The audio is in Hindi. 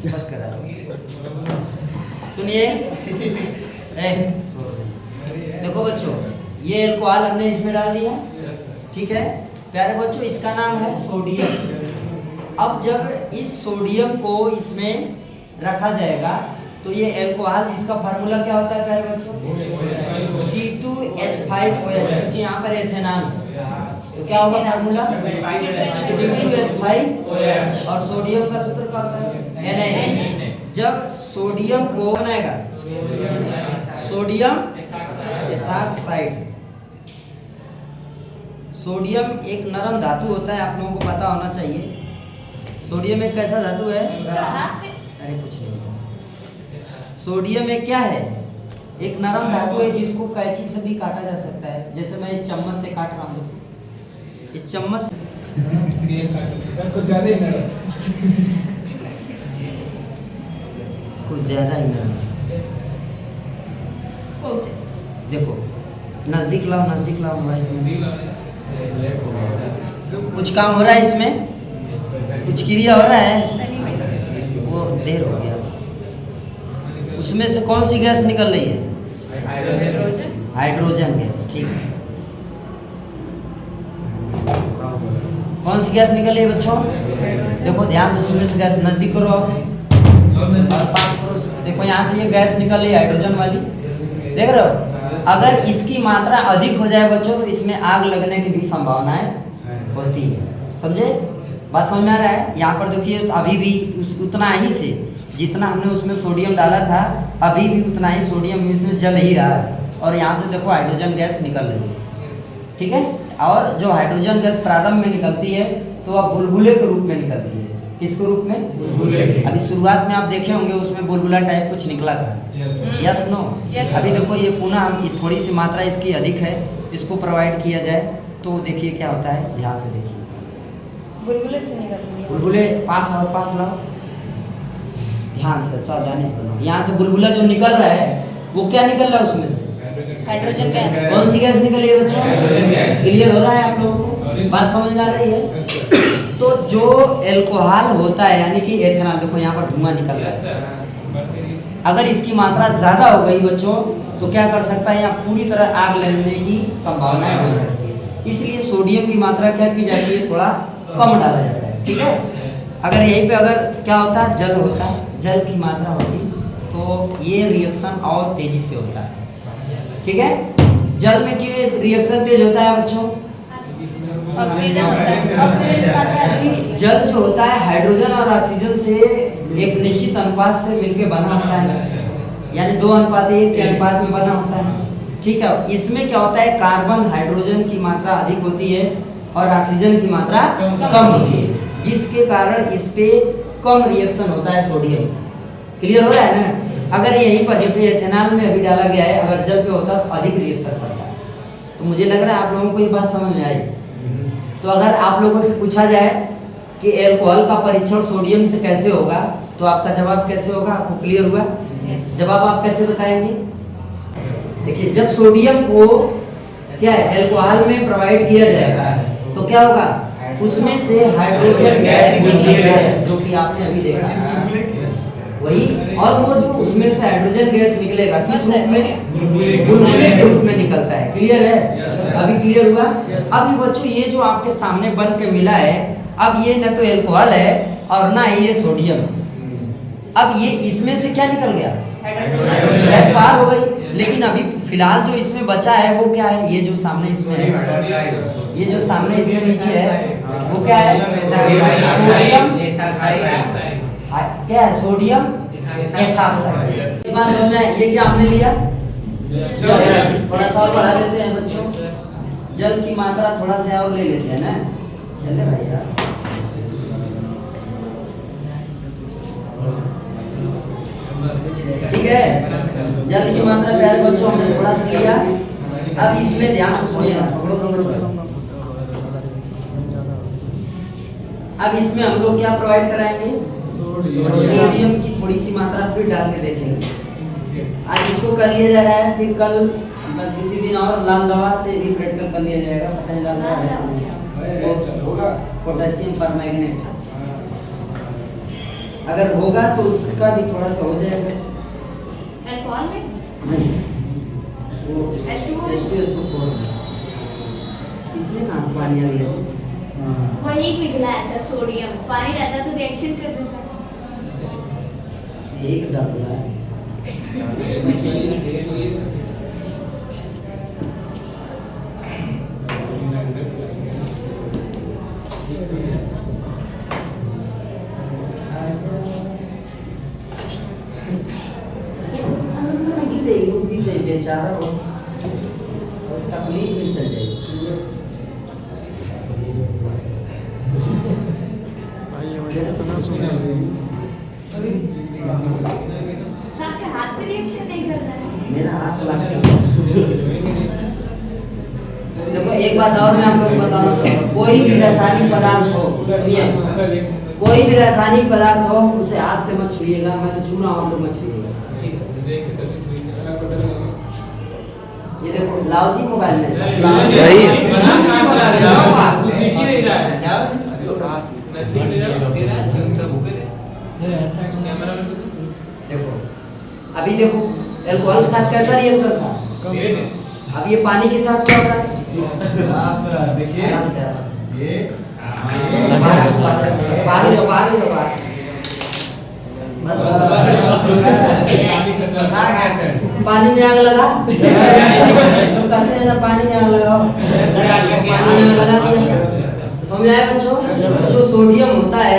बस करा सुनिए। देखो बच्चों, ये अल्कोहल हमने इसमें डाल दिया, ठीक है प्यारे बच्चों, इसका नाम है सोडियम। अब जब इस सोडियम को इसमें रखा जाएगा तो ये अल्कोहल, इसका फार्मूला क्या होता है प्यारे बच्चों? C2H5OH। यहाँ पर एथेनॉल, तो क्या होगा फार्मूला? C2H5 और सोडियम का सूत्र क्या होता है? Na। जब सोडियम को बनाएगा सोडियम एथॉक्साइड। सोडियम एक नरम धातु होता है, आप लोगों को पता होना चाहिए। सोडियम एक कैसा धातु है? अरे कुछ नहीं, सोडियम एक क्या है? एक नरम धातु है जिसको कैंची से भी काटा जा सकता है। जैसे मैं इस चम्मच से काट रहा हूँ, इस चम्मच से कुछ ज्यादा ही नरम, कुछ ज्यादा ही नरम। देखो नजदीक लाओ, नजदीक लाओ मोबाइल। कुछ काम हो रहा है इसमें, कुछ क्रिया हो रहा है, वो देर हो गया। उसमें से कौन सी गैस निकल रही है? हाइड्रोजन गैस, ठीक है। कौन सी गैस निकल रही है बच्चों? देखो ध्यान से, उसमें से गैस नजदीक करो और पास करो। देखो यहाँ से ये गैस निकल रही है हाइड्रोजन वाली, देख रहे हो? अगर इसकी मात्रा अधिक हो जाए बच्चों तो इसमें आग लगने की भी संभावनाएं होती है। समझे? बात समझ में आ रहा है? यहाँ पर देखिए अभी भी उतना ही से जितना हमने उसमें सोडियम डाला था, अभी भी उतना ही सोडियम इसमें जल ही रहा है। और यहाँ से देखो हाइड्रोजन गैस निकल रही है, ठीक है। और जो हाइड्रोजन गैस प्रारंभ में निकलती है तो अब बुलबुले के रूप में निकलती है। किसके रूप में? बुलबुले। अभी शुरुआत में आप देखे होंगे उसमें बुलबुला टाइप कुछ निकला था। Yes no? अभी देखो ये पुनः थोड़ी सी मात्रा इसकी अधिक है, इसको प्रोवाइड किया जाए तो देखिए क्या होता है। ध्यान से देखिए, बुलबुले से निकल रही है। बुलबुले पास आओ, पास लाओ, ध्यान से सावधानी से बनाओ। यहाँ से बुलबुला जो निकल रहा है वो क्या निकल रहा है? उसमें से हाइड्रोजन गैस। कौन सी गैस निकल रही है बच्चों? क्लियर हो रहा है आप लोगों को? बात समझ में आ रही है? तो जो अल्कोहल होता है यानी कि एथेनॉल, देखो यहाँ पर धुआं निकल रहा है। अगर इसकी मात्रा ज्यादा हो गई बच्चों तो क्या कर सकता है? यहाँ पूरी तरह आग लगने की संभावना हो सकती है। इसलिए सोडियम की मात्रा क्या की जाती है? थोड़ा कम डाला जाता है, ठीक है। अगर यहीं पे अगर क्या होता है? जल होता है, जल की मात्रा होती तो ये रिएक्शन और तेजी से होता है, ठीक है। जल में क्यों रिएक्शन तेज होता है बच्चों? ऑक्सीजन की मात्रा। जल जो होता है हाइड्रोजन और ऑक्सीजन से एक निश्चित अनुपात से मिलकर बना होता है, यानी 2:1 के अनुपात में बना होता है, ठीक है। इसमें क्या होता है? कार्बन हाइड्रोजन की मात्रा अधिक होती है और ऑक्सीजन की मात्रा कम होती है, जिसके कारण इस पे कम रिएक्शन होता है सोडियम। क्लियर हो रहा है ना? अगर यहीं पर जैसे एथेनॉल में अभी डाला गया है, अगर जल पे होता तो अधिक रिएक्शन करता है। तो मुझे लग रहा है आप लोगों को ये बात समझ में आई। तो अगर आप लोगों से पूछा जाए कि अल्कोहल का परीक्षण सोडियम से कैसे होगा तो आपका जवाब कैसे होगा? आपको क्लियर हुआ? जवाब आप कैसे बताएंगे? देखिए जब सोडियम को क्या है अल्कोहल में प्रोवाइड किया जाएगा तो क्या होगा? उसमें से हाइड्रोजन गैस निकलेगा, जो कि आपने अभी देखा वही। और वो जो उसमें से हाइड्रोजन गैस निकलेगा किस रूप में? बुलबुले के रूप में निकलता है। क्लियर है? अभी क्लियर हुआ? अभी बच्चों ये जो आपके सामने बन के मिला है, अब ये न तो अल्कोहल है और ना ये सोडियम। अब ये इसमें से क्या निकल गया? गैस बाहर हो गई। लेकिन अभी फिलहाल जो इसमें बचा है वो क्या है? ये जो सामने इसमें है, ये जो सामने इसमें नीचे है वो क्या है? सोडियम क्या है? Sodium ethoxide. ये क्या हमने लिया? जल। थोड़ा सा और बढ़ा देते हैं बच्चों, जल की मात्रा थोड़ा सा और ले लेते हैं ना। चले भाई यार, ठीक है। जल की मात्रा प्यारे बच्चों हमने थोड़ा सा लिया। अब इसमें ध्यान से सुनिए, अब इसमें हम लोग क्या प्रोवाइड कराएंगे? सोडियम की थोड़ी सी मात्रा फिर डाल के देखेंगे। आज इसको कर लिया जा रहा है, फिर कल बस किसी दिन और लाल दवा से भी प्रैक्टिकल कर लिया जाएगा, पता नहीं लाल दवा है कि नहीं। ऐसा होगा पोटेशियम परमैंगनेट अगर होगा तो उसका भी थोड़ा सा हो जाएगा। अल्कोहल में नहीं वो H2O? H2SO4 इसमें कहाँ से पानी आ गया? वही पिघला है सर, सोडियम पानी रहता तो रिएक्शन कर देता। एक डाला है बेचारा और तकलीफ में चल जाएगी। आपके हाथ पे रिएक्शन नहीं कर रहा है। मेरा हाथ लग चुका। देखो एक बात और मैं आप लोगों को बताना चाहूँगा, कोई भी रासायनिक पदार्थ हो, सुनिए, कोई भी रासायनिक पदार्थ हो उसे हाथ से मत छुइएगा। मैं तो छू रहा हूँ, आप लोग मत छुइएगा। ये देखो लाओ जी मोबाइल में सही है। देखो अभी देखो अल्कोहल के साथ कैसा रिएक्शन था, अब ये पानी के साथ क्या हो रहा है? आप देखिए आराम से ये बाहर बस पानी में आग लगा कहते हैं ना, पानी में आग लगाओ, पानी में आग लगा दिया। समझ आया बच्चों? जो सोडियम होता है